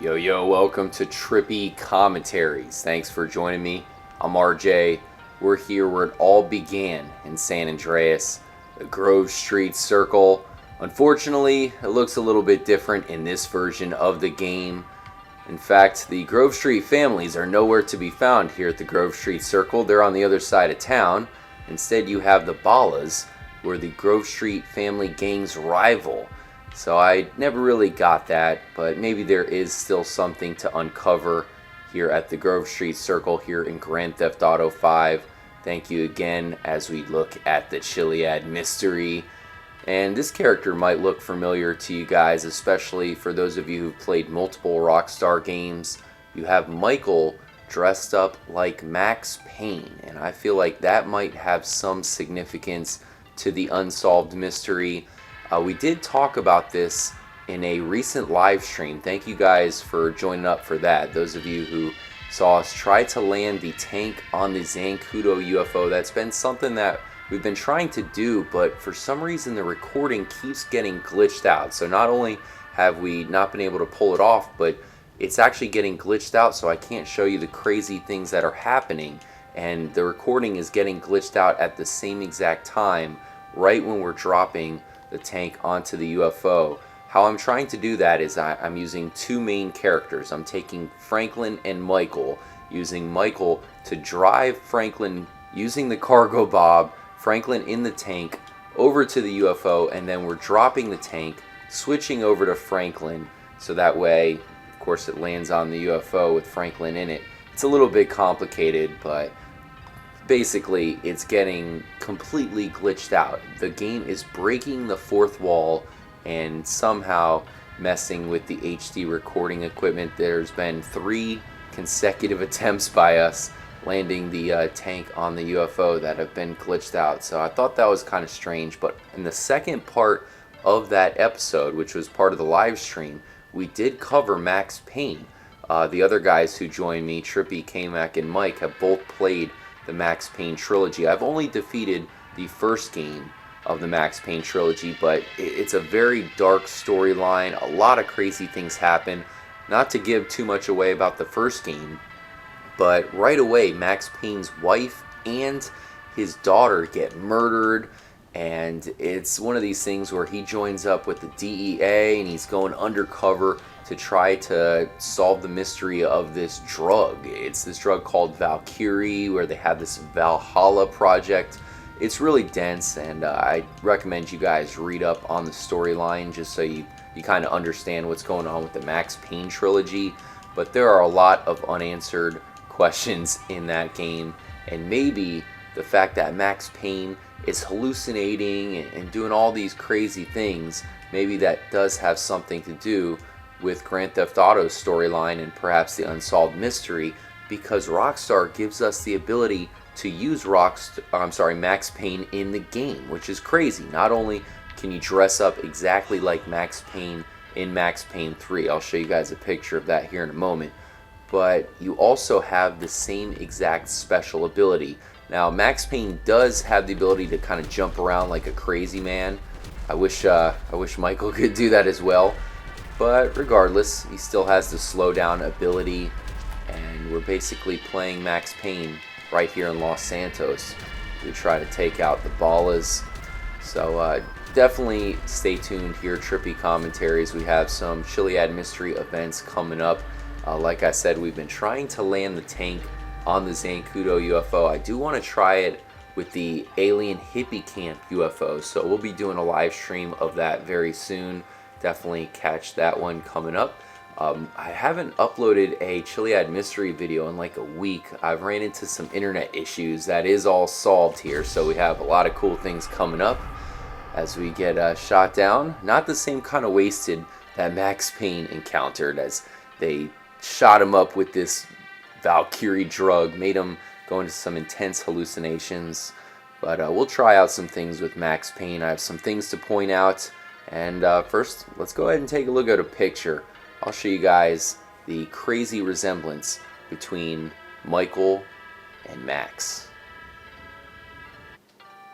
Yo, yo, welcome to Trippy Commentaries. Thanks for joining me. I'm RJ. We're here where it all began in San Andreas, the Grove Street Circle. Unfortunately, it looks a little bit different in this version of the game. In fact, the Grove Street families are nowhere to be found here at the Grove Street Circle. They're on the other side of town. Instead, you have the Ballas, who are the Grove Street family gang's rival. So I never really got that, but maybe there is still something to uncover here at the Grove Street Circle here in Grand Theft Auto 5. Thank you again as we look at the Chiliad mystery. And this character might look familiar to you guys, especially for those of you who've played multiple Rockstar games. You have Michael dressed up like Max Payne, and I feel like that might have some significance to the unsolved mystery. We did talk about this in a recent live stream. Thank you guys for joining up for that. Those of you who saw us try to land the tank on the Zancudo UFO, that's been something that we've been trying to do, but for some reason the recording keeps getting glitched out. So not only have we not been able to pull it off, but it's actually getting glitched out, so I can't show you the crazy things that are happening, and the recording is getting glitched out at the same exact time, right when we're dropping the tank onto the UFO. How I'm trying to do that is I'm using two main characters. I'm taking Franklin and Michael, using Michael to drive Franklin using the cargo bob, Franklin in the tank, over to the UFO, and then we're dropping the tank, switching over to Franklin, so that way, of course, it lands on the UFO with Franklin in it. It's a little bit complicated, but basically it's getting completely glitched out. The game is breaking the fourth wall and somehow messing with the HD recording equipment. There's been 3 consecutive attempts by us landing the tank on the UFO that have been glitched out, so I thought that was kind of strange. But in the second part of that episode, which was part of the live stream, we did cover Max Payne. The other guys who joined me, Trippy, K-Mac, and Mike, have both played the Max Payne trilogy. I've only defeated the first game of the Max Payne trilogy, but it's a very dark storyline. A lot of crazy things happen. Not to give too much away about the first game, but right away Max Payne's wife and his daughter get murdered, and it's one of these things where he joins up with the DEA and he's going undercover to try to solve the mystery of this drug. It's this drug called Valkyrie, where they have this Valhalla project. It's really dense, and I recommend you guys read up on the storyline just so you kind of understand what's going on with the Max Payne trilogy. But there are a lot of unanswered questions in that game, and maybe the fact that Max Payne is hallucinating and doing all these crazy things, maybe that does have something to do with Grand Theft Auto's storyline and perhaps the unsolved mystery, because Rockstar gives us the ability to use Max Payne in the game, which is crazy. Not only can you dress up exactly like Max Payne in Max Payne 3, I'll show you guys a picture of that here in a moment, but you also have the same exact special ability. Now, Max Payne does have the ability to kind of jump around like a crazy man. I wish Michael could do that as well. But regardless, he still has the slowdown ability, and we're basically playing Max Payne right here in Los Santos. We try to take out the Ballas. So definitely stay tuned here, Trippy Commentaries. We have some Chiliad mystery events coming up. Like I said, we've been trying to land the tank on the Zancudo UFO. I do want to try it with the alien hippie camp UFO, so we'll be doing a live stream of that very soon. Definitely catch that one coming up. I haven't uploaded a Chiliad mystery video in like a week. I've ran into some internet issues. That is all solved here, so we have a lot of cool things coming up as we get shot down. Not the same kind of wasted that Max Payne encountered, as they shot him up with this Valkyrie drug, made him go into some intense hallucinations. But we'll try out some things with Max Payne. I have some things to point out. And first, let's go ahead and take a look at a picture. I'll show you guys the crazy resemblance between Michael and Max.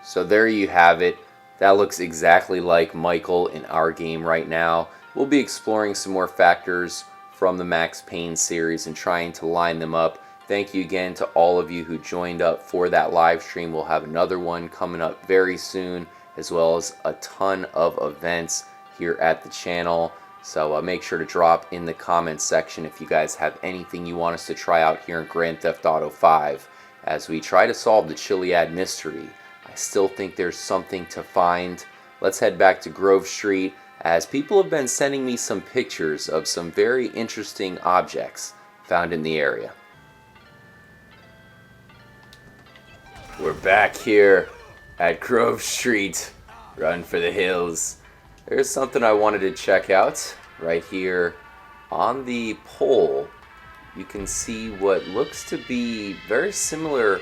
So there you have it. That looks exactly like Michael in our game right now. We'll be exploring some more factors from the Max Payne series and trying to line them up. Thank you again to all of you who joined up for that live stream. We'll have another one coming up very soon, as well as a ton of events here at the channel. So make sure to drop in the comments section if you guys have anything you want us to try out here in Grand Theft Auto 5 as we try to solve the Chiliad mystery. I still think there's something to find. Let's head back to Grove Street, as people have been sending me some pictures of some very interesting objects found in the area. We're back here at Grove Street. Run for the hills. There's something I wanted to check out right here on the pole. You can see what looks to be very similar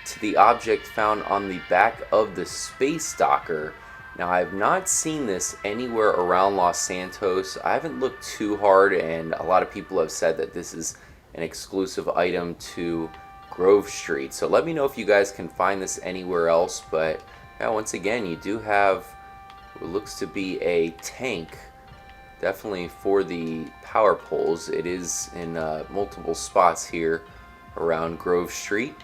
to the object found on the back of the space docker. Now, I have not seen this anywhere around Los Santos. I haven't looked too hard, and a lot of people have said that this is an exclusive item to Grove Street. So let me know if you guys can find this anywhere else. But yeah, once again, you do have what looks to be a tank, definitely for the power poles. It is in multiple spots here around Grove Street,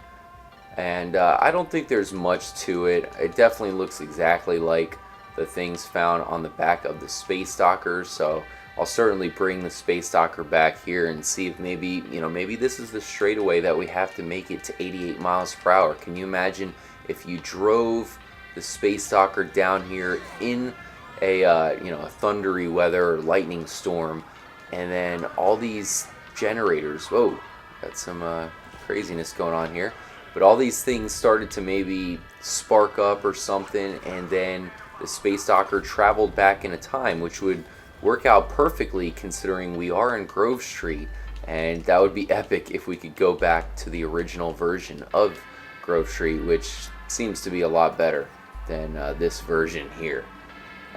and I don't think there's much to it. It definitely looks exactly like the things found on the back of the space docker. So I'll certainly bring the space docker back here and see if maybe, maybe this is the straightaway that we have to make it to 88 miles per hour. Can you imagine if you drove the space docker down here in a thundery weather or lightning storm, and then all these generators, whoa, got some craziness going on here, but all these things started to maybe spark up or something, and then the space docker traveled back in a time, which would work out perfectly considering we are in Grove Street, and that would be epic if we could go back to the original version of Grove Street, which seems to be a lot better than this version here.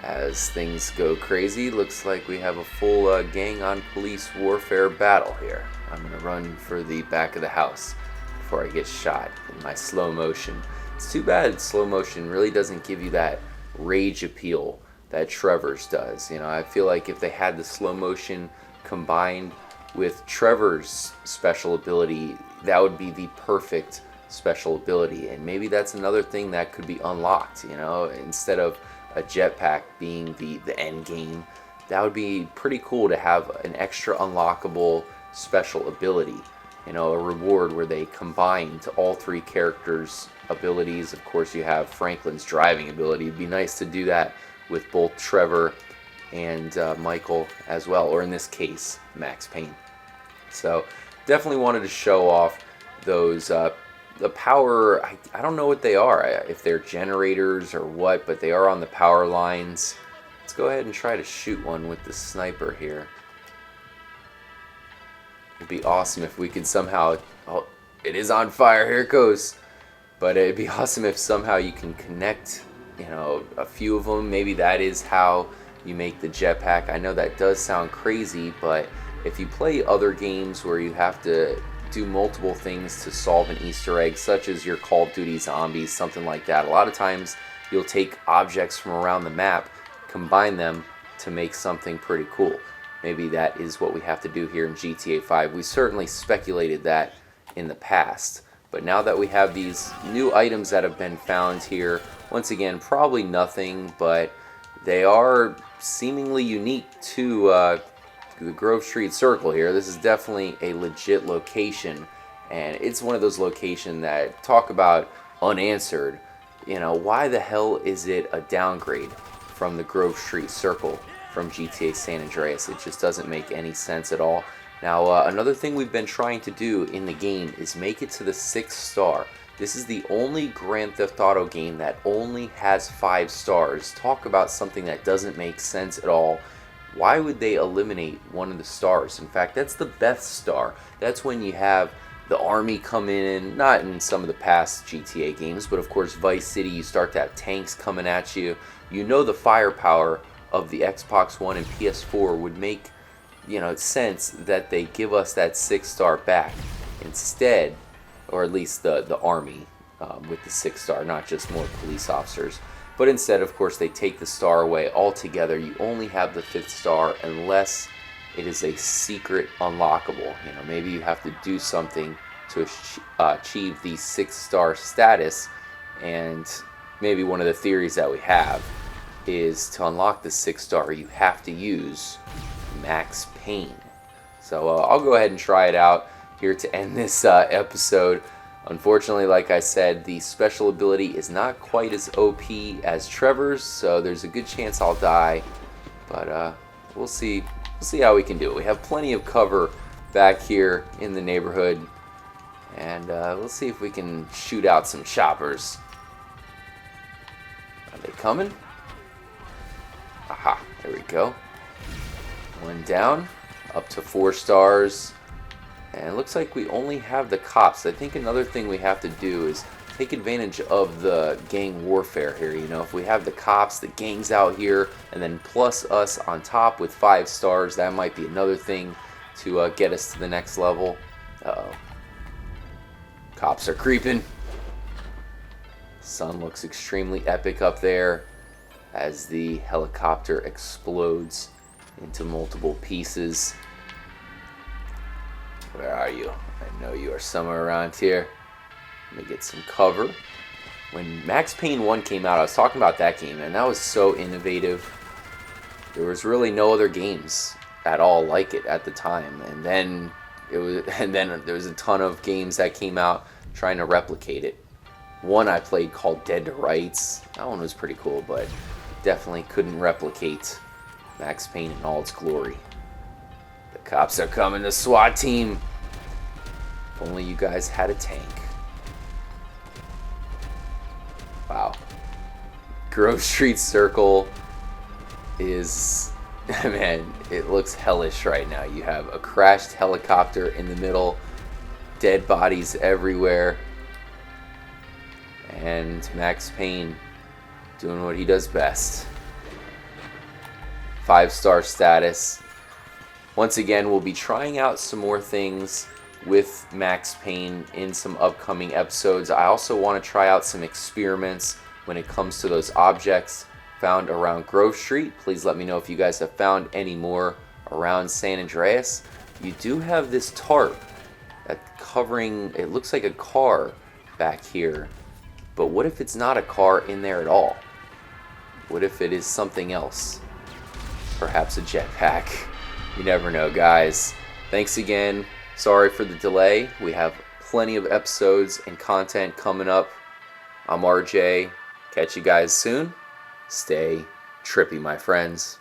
As things go crazy, looks like we have a full gang on police warfare battle here. I'm gonna run for the back of the house before I get shot in my slow motion. It's too bad slow motion really doesn't give you that rage appeal that Trevor's does. I feel like if they had the slow motion combined with Trevor's special ability, that would be the perfect special ability. And maybe that's another thing that could be unlocked, instead of a jetpack being the end game. That would be pretty cool to have an extra unlockable special ability, a reward where they combined all three characters' abilities. Of course, you have Franklin's driving ability. It'd be nice to do that with both Trevor and Michael as well, or in this case, Max Payne. So definitely wanted to show off those the power. I don't know what they are, if they're generators or what, but they are on the power lines. Let's go ahead and try to shoot one with the sniper here. It'd be awesome if we could somehow, oh, it is on fire, here it goes. But it'd be awesome if somehow you can connect, a few of them. Maybe that is how you make the jetpack. I know that does sound crazy, but if you play other games where you have to do multiple things to solve an Easter egg, such as your Call of Duty Zombies, something like that, a lot of times you'll take objects from around the map, combine them to make something pretty cool. Maybe that is what we have to do here in GTA 5. We certainly speculated that in the past, but now that we have these new items that have been found here, once again, probably nothing, but they are seemingly unique to the Grove Street Circle here. This is definitely a legit location, and it's one of those locations that talk about unanswered. Why the hell is it a downgrade from the Grove Street Circle from GTA San Andreas? It just doesn't make any sense at all. Now, another thing we've been trying to do in the game is make it to the 6th star. This is the only Grand Theft Auto game that only has 5 stars. Talk about something that doesn't make sense at all. Why would they eliminate one of the stars? In fact, that's the best star. That's when you have the army come in, not in some of the past GTA games, but of course Vice City, you start to have tanks coming at you. The firepower of the Xbox One and PS4 would make sense that they give us that 6th star back instead, or at least the army with the 6th star, not just more police officers. But instead, of course, they take the star away altogether. You only have the 5th star unless it is a secret unlockable. You know, maybe you have to do something to achieve the 6-star status, and maybe one of the theories that we have is to unlock the 6-star you have to use Max Payne. So I'll go ahead and try it out here to end this episode. Unfortunately, like I said, the special ability is not quite as OP as Trevor's, so there's a good chance I'll die, but we'll see how we can do it. We have plenty of cover back here in the neighborhood, and let's see if we can shoot out some choppers. Are they coming? Aha, there we go. One down, up to 4 stars. And it looks like we only have the cops. I think another thing we have to do is take advantage of the gang warfare here. You know, if we have the cops, the gangs out here, and then plus us on top with 5 stars, that might be another thing to get us to the next level. Uh-oh. Cops are creeping. Sun looks extremely epic up there as the helicopter explodes into multiple pieces. Where are you? I know you are somewhere around here. Let me get some cover. When Max Payne 1 came out, I was talking about that game, and that was so innovative. There was really no other games at all like it at the time, and then there was a ton of games that came out trying to replicate it. One I played called Dead to Rights. That one was pretty cool, but definitely couldn't replicate Max Payne in all its glory. The cops are coming, the SWAT team. If only you guys had a tank. Wow. Grove Street Circle is, man, it looks hellish right now. You have a crashed helicopter in the middle, dead bodies everywhere, and Max Payne doing what he does best. 5-star status. Once again, we'll be trying out some more things with Max Payne in some upcoming episodes. I also want to try out some experiments when it comes to those objects found around Grove Street. Please let me know if you guys have found any more around San Andreas. You do have this tarp that covering, it looks like a car back here. But what if it's not a car in there at all? What if it is something else? Perhaps a jetpack. You never know, guys. Thanks again. Sorry for the delay. We have plenty of episodes and content coming up. I'm RJ. Catch you guys soon. Stay trippy, my friends.